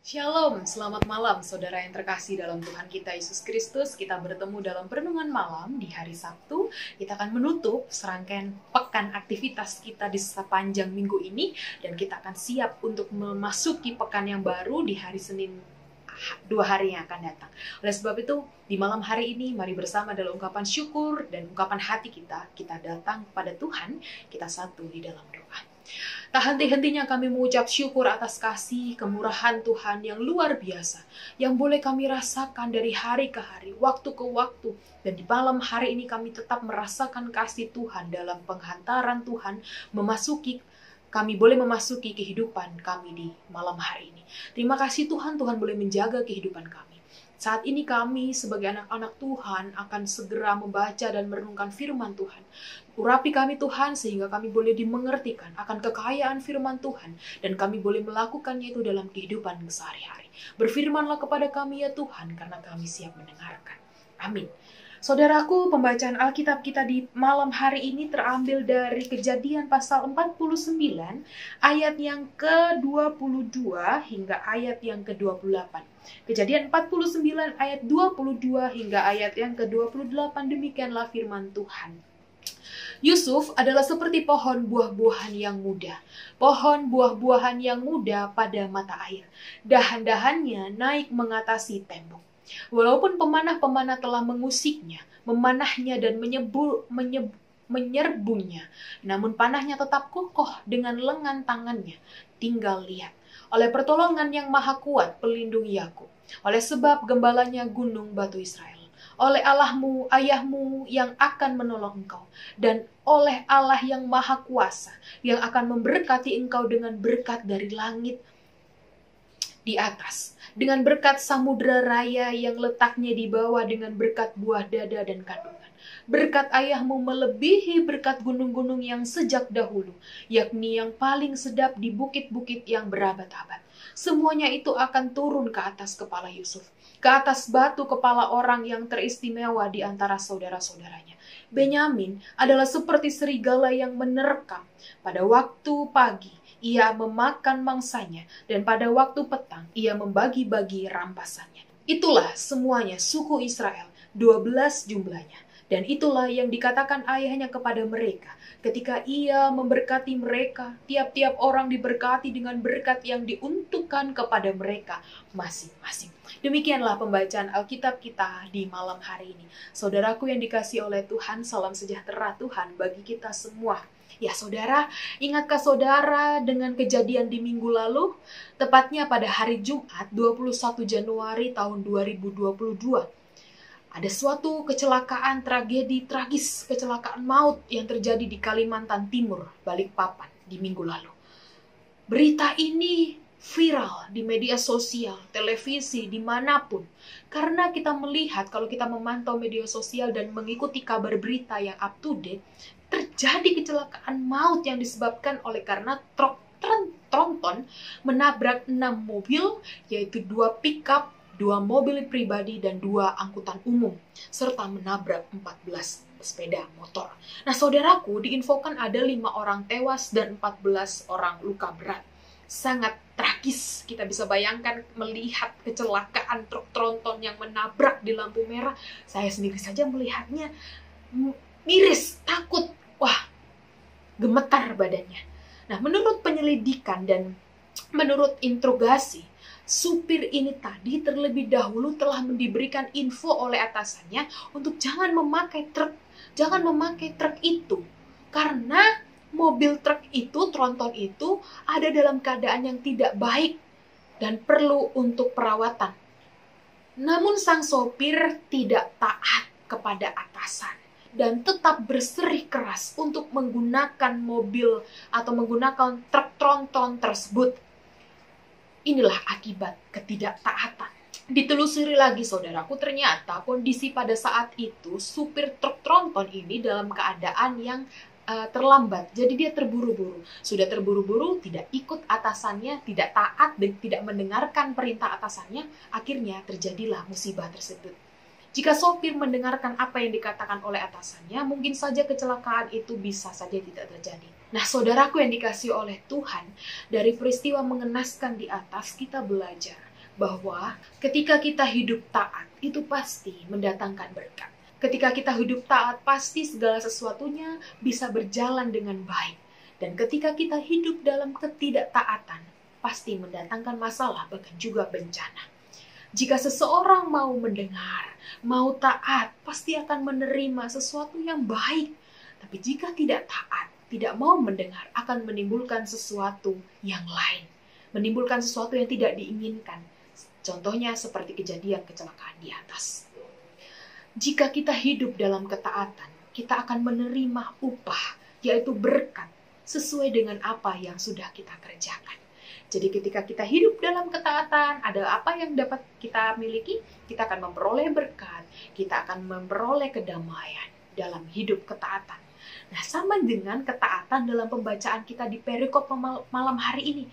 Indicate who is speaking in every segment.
Speaker 1: Shalom, selamat malam saudara yang terkasih dalam Tuhan kita Yesus Kristus. Kita bertemu dalam perenungan malam di hari Sabtu. Kita akan menutup serangkaian pekan aktivitas kita di sepanjang minggu ini. Dan kita akan siap untuk memasuki pekan yang baru di hari Senin 2 hari yang akan datang. Oleh sebab itu, di malam hari ini mari bersama dalam ungkapan syukur dan ungkapan hati kita datang kepada Tuhan, kita satu di dalam doa. Tak henti-hentinya kami mengucap syukur atas kasih kemurahan Tuhan yang luar biasa, yang boleh kami rasakan dari hari ke hari, waktu ke waktu. Dan di malam hari ini kami tetap merasakan kasih Tuhan dalam penghantaran Tuhan kami boleh memasuki kehidupan kami di malam hari ini. Terima kasih Tuhan boleh menjaga kehidupan kami. Saat ini kami sebagai anak-anak Tuhan akan segera membaca dan merenungkan firman Tuhan. Urapi kami Tuhan sehingga kami boleh dimengertikan akan kekayaan firman Tuhan dan kami boleh melakukannya itu dalam kehidupan sehari-hari. Berfirmanlah kepada kami ya Tuhan karena kami siap mendengarkan. Amin. Saudaraku, pembacaan Alkitab kita di malam hari ini terambil dari Kejadian pasal 49 ayat yang ke-22 hingga ayat yang ke-28. Kejadian 49 ayat 22 hingga ayat yang ke-28, demikianlah firman Tuhan. Yusuf adalah seperti pohon buah-buahan yang muda. Pohon buah-buahan yang muda pada mata air. Dahan-dahannya naik mengatasi tembok. Walaupun pemanah-pemanah telah mengusiknya, memanahnya dan menyerbunya, namun panahnya tetap kokoh dengan lengan tangannya. Tinggal lihat. Oleh pertolongan yang maha kuat pelindung Yakub, oleh sebab gembalanya gunung batu Israel, oleh Allahmu, ayahmu yang akan menolong engkau, dan oleh Allah yang maha kuasa yang akan memberkati engkau dengan berkat dari langit di atas, dengan berkat samudera raya yang letaknya di bawah, dengan berkat buah dada dan kandungan. Berkat ayahmu melebihi berkat gunung-gunung yang sejak dahulu, yakni yang paling sedap di bukit-bukit yang berabad-abad. Semuanya itu akan turun ke atas kepala Yusuf, ke atas batu kepala orang yang teristimewa di antara saudara-saudaranya. Benyamin adalah seperti serigala yang menerkam. Pada waktu pagi, ia memakan mangsanya, dan pada waktu petang, ia membagi-bagi rampasannya. Itulah semuanya suku Israel, 12 jumlahnya. Dan itulah yang dikatakan ayahnya kepada mereka. Ketika ia memberkati mereka, tiap-tiap orang diberkati dengan berkat yang diuntukkan kepada mereka masing-masing. Demikianlah pembacaan Alkitab kita di malam hari ini. Saudaraku yang dikasihi oleh Tuhan, salam sejahtera Tuhan bagi kita semua. Ya saudara, ingatkah saudara dengan kejadian di minggu lalu? Tepatnya pada hari Jumat 21 Januari tahun 2022. Ada suatu kecelakaan, tragedi, tragis, kecelakaan maut yang terjadi di Kalimantan Timur, Balikpapan di minggu lalu. Berita ini viral di media sosial, televisi, dimanapun. Karena kita melihat, kalau kita memantau media sosial dan mengikuti kabar berita yang up to date, terjadi kecelakaan maut yang disebabkan oleh karena truk tronton menabrak 6 mobil, yaitu 2 pickup, 2 mobil pribadi, dan 2 angkutan umum, serta menabrak 14 sepeda motor. Nah saudaraku, diinfokan ada 5 orang tewas dan 14 orang luka berat. Sangat tragis, kita bisa bayangkan melihat kecelakaan truk tronton yang menabrak di lampu merah. Saya sendiri saja melihatnya miris, takut, wah, gemetar badannya. Nah, menurut penyelidikan dan menurut interogasi, supir ini tadi terlebih dahulu telah diberikan info oleh atasannya untuk jangan memakai truk itu. Karena mobil truk itu, tronton itu, ada dalam keadaan yang tidak baik dan perlu untuk perawatan. Namun sang sopir tidak taat kepada atasan dan tetap berserih keras untuk menggunakan mobil atau menggunakan truk tronton tersebut. Inilah akibat ketidaktaatan. Ditelusuri lagi saudaraku, ternyata kondisi pada saat itu supir truk tronton ini dalam keadaan yang terlambat. Jadi dia terburu-buru. Sudah terburu-buru, tidak ikut atasannya, tidak taat dan tidak mendengarkan perintah atasannya, akhirnya terjadilah musibah tersebut. Jika sopir mendengarkan apa yang dikatakan oleh atasannya, mungkin saja kecelakaan itu bisa saja tidak terjadi. Nah, saudaraku yang dikasihi oleh Tuhan, dari peristiwa mengenaskan di atas kita belajar bahwa ketika kita hidup taat, itu pasti mendatangkan berkat. Ketika kita hidup taat, pasti segala sesuatunya bisa berjalan dengan baik. Dan ketika kita hidup dalam ketidaktaatan, pasti mendatangkan masalah, bahkan juga bencana. Jika seseorang mau mendengar, mau taat, pasti akan menerima sesuatu yang baik. Tapi jika tidak taat, tidak mau mendengar, akan menimbulkan sesuatu yang lain. Menimbulkan sesuatu yang tidak diinginkan. Contohnya seperti kejadian kecelakaan di atas. Jika kita hidup dalam ketaatan, kita akan menerima upah, yaitu berkat, sesuai dengan apa yang sudah kita kerjakan. Jadi ketika kita hidup dalam ketaatan, ada apa yang dapat kita miliki, kita akan memperoleh berkat, kita akan memperoleh kedamaian dalam hidup ketaatan. Nah, sama dengan ketaatan dalam pembacaan kita di perikop malam hari ini.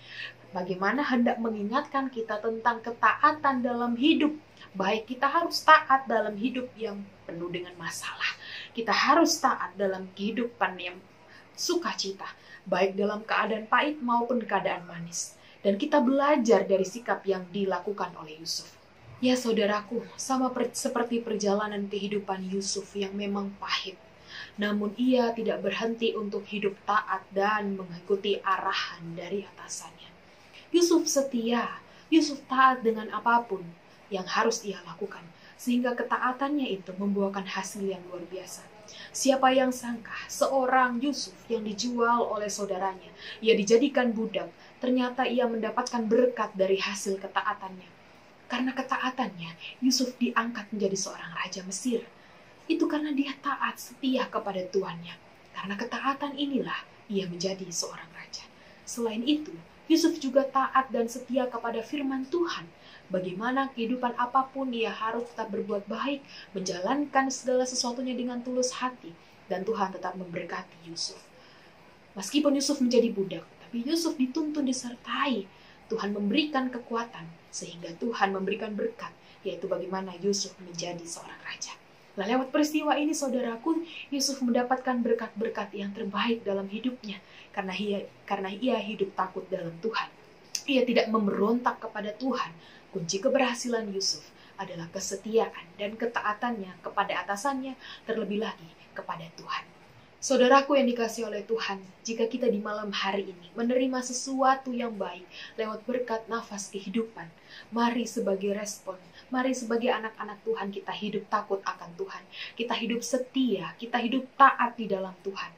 Speaker 1: Bagaimana hendak mengingatkan kita tentang ketaatan dalam hidup. Baik kita harus taat dalam hidup yang penuh dengan masalah. Kita harus taat dalam kehidupan yang sukacita. Baik dalam keadaan pahit maupun keadaan manis. Dan kita belajar dari sikap yang dilakukan oleh Yusuf. Ya saudaraku, sama seperti perjalanan kehidupan Yusuf yang memang pahit. Namun ia tidak berhenti untuk hidup taat dan mengikuti arahan dari atasannya. Yusuf setia, Yusuf taat dengan apapun yang harus ia lakukan. Sehingga ketaatannya itu membuahkan hasil yang luar biasa. Siapa yang sangka seorang Yusuf yang dijual oleh saudaranya, ia dijadikan budak, ternyata ia mendapatkan berkat dari hasil ketaatannya. Karena ketaatannya, Yusuf diangkat menjadi seorang raja Mesir. Itu karena dia taat setia kepada tuannya. Karena ketaatan inilah ia menjadi seorang raja. Selain itu, Yusuf juga taat dan setia kepada firman Tuhan. Bagaimana kehidupan apapun ia harus tetap berbuat baik, menjalankan segala sesuatunya dengan tulus hati. Dan Tuhan tetap memberkati Yusuf. Meskipun Yusuf menjadi budak, tapi Yusuf dituntun disertai. Tuhan memberikan kekuatan, sehingga Tuhan memberikan berkat, yaitu bagaimana Yusuf menjadi seorang raja. Nah, lewat peristiwa ini saudaraku, Yusuf mendapatkan berkat-berkat yang terbaik dalam hidupnya. Karena ia hidup takut dalam Tuhan. Ia tidak memberontak kepada Tuhan. Kunci keberhasilan Yusuf adalah kesetiaan dan ketaatannya kepada atasannya, terlebih lagi kepada Tuhan. Saudaraku yang dikasihi oleh Tuhan, jika kita di malam hari ini menerima sesuatu yang baik lewat berkat nafas kehidupan, mari sebagai respon, mari sebagai anak-anak Tuhan kita hidup takut akan Tuhan. Kita hidup setia, kita hidup taat di dalam Tuhan.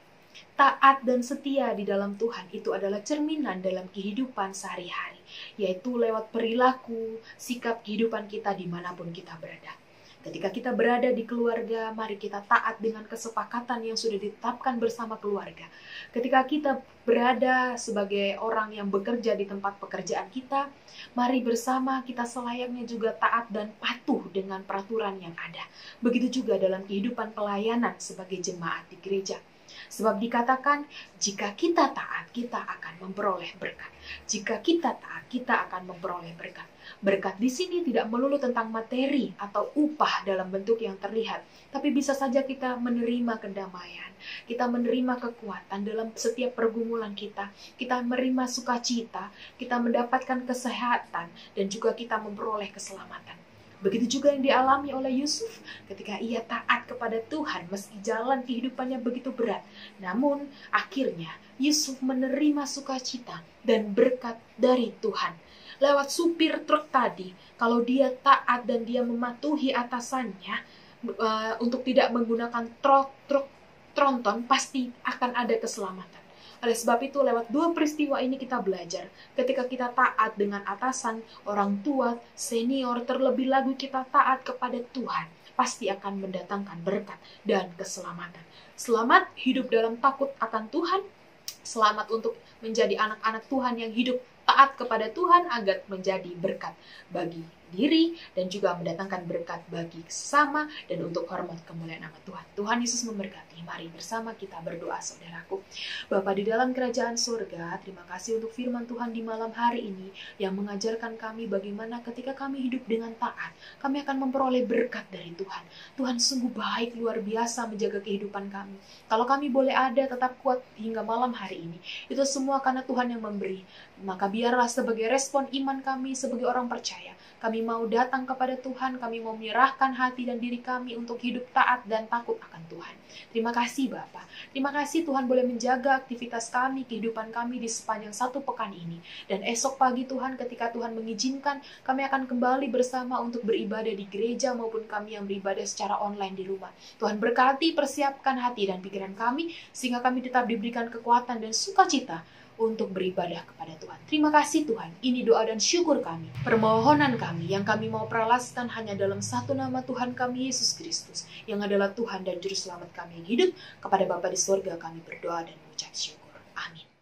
Speaker 1: Taat dan setia di dalam Tuhan itu adalah cerminan dalam kehidupan sehari-hari, yaitu lewat perilaku, sikap kehidupan kita dimanapun kita berada. Ketika kita berada di keluarga, mari kita taat dengan kesepakatan yang sudah ditetapkan bersama keluarga. Ketika kita berada sebagai orang yang bekerja di tempat pekerjaan kita, mari bersama kita selayaknya juga taat dan patuh dengan peraturan yang ada. Begitu juga dalam kehidupan pelayanan sebagai jemaat di gereja. Sebab dikatakan, jika kita taat, kita akan memperoleh berkat. Jika kita taat, kita akan memperoleh berkat. Berkat di sini tidak melulu tentang materi atau upah dalam bentuk yang terlihat, tapi bisa saja kita menerima kedamaian, kita menerima kekuatan dalam setiap pergumulan kita menerima sukacita, kita mendapatkan kesehatan, dan juga kita memperoleh keselamatan. Begitu juga yang dialami oleh Yusuf ketika ia taat kepada Tuhan meski jalan kehidupannya begitu berat. Namun akhirnya Yusuf menerima sukacita dan berkat dari Tuhan. Lewat supir truk tadi, kalau dia taat dan dia mematuhi atasannya untuk tidak menggunakan truk tronton, pasti akan ada keselamatan. Oleh sebab itu, lewat dua peristiwa ini kita belajar. Ketika kita taat dengan atasan, orang tua, senior, terlebih lagi kita taat kepada Tuhan, pasti akan mendatangkan berkat dan keselamatan. Selamat hidup dalam takut akan Tuhan. Selamat untuk menjadi anak-anak Tuhan yang hidup taat kepada Tuhan agar menjadi berkat bagi diri dan juga mendatangkan berkat bagi sesama dan untuk hormat kemuliaan nama Tuhan. Tuhan Yesus memberkati. Mari bersama kita berdoa, saudaraku. Bapa di dalam kerajaan surga, terima kasih untuk firman Tuhan di malam hari ini yang mengajarkan kami bagaimana ketika kami hidup dengan taat, kami akan memperoleh berkat dari Tuhan. Tuhan sungguh baik, luar biasa menjaga kehidupan kami. Kalau kami boleh ada tetap kuat hingga malam hari ini, itu semua karena Tuhan yang memberi. Maka biarlah sebagai respon iman kami sebagai orang percaya, kami mau datang kepada Tuhan, kami mau menyerahkan hati dan diri kami untuk hidup taat dan takut akan Tuhan. Terima kasih Bapa. Terima kasih Tuhan boleh menjaga aktivitas kami, kehidupan kami di sepanjang satu pekan ini. Dan esok pagi Tuhan, ketika Tuhan mengizinkan, kami akan kembali bersama untuk beribadah di gereja maupun kami yang beribadah secara online di rumah. Tuhan berkati, persiapkan hati dan pikiran kami, sehingga kami tetap diberikan kekuatan dan sukacita untuk beribadah kepada Tuhan. Terima kasih Tuhan, ini doa dan syukur kami, permohonan kami yang kami mau peralaskan hanya dalam satu nama Tuhan kami, Yesus Kristus, yang adalah Tuhan dan Juru Selamat kami yang hidup. Kepada Bapa di surga kami berdoa dan mengucap syukur. Amin.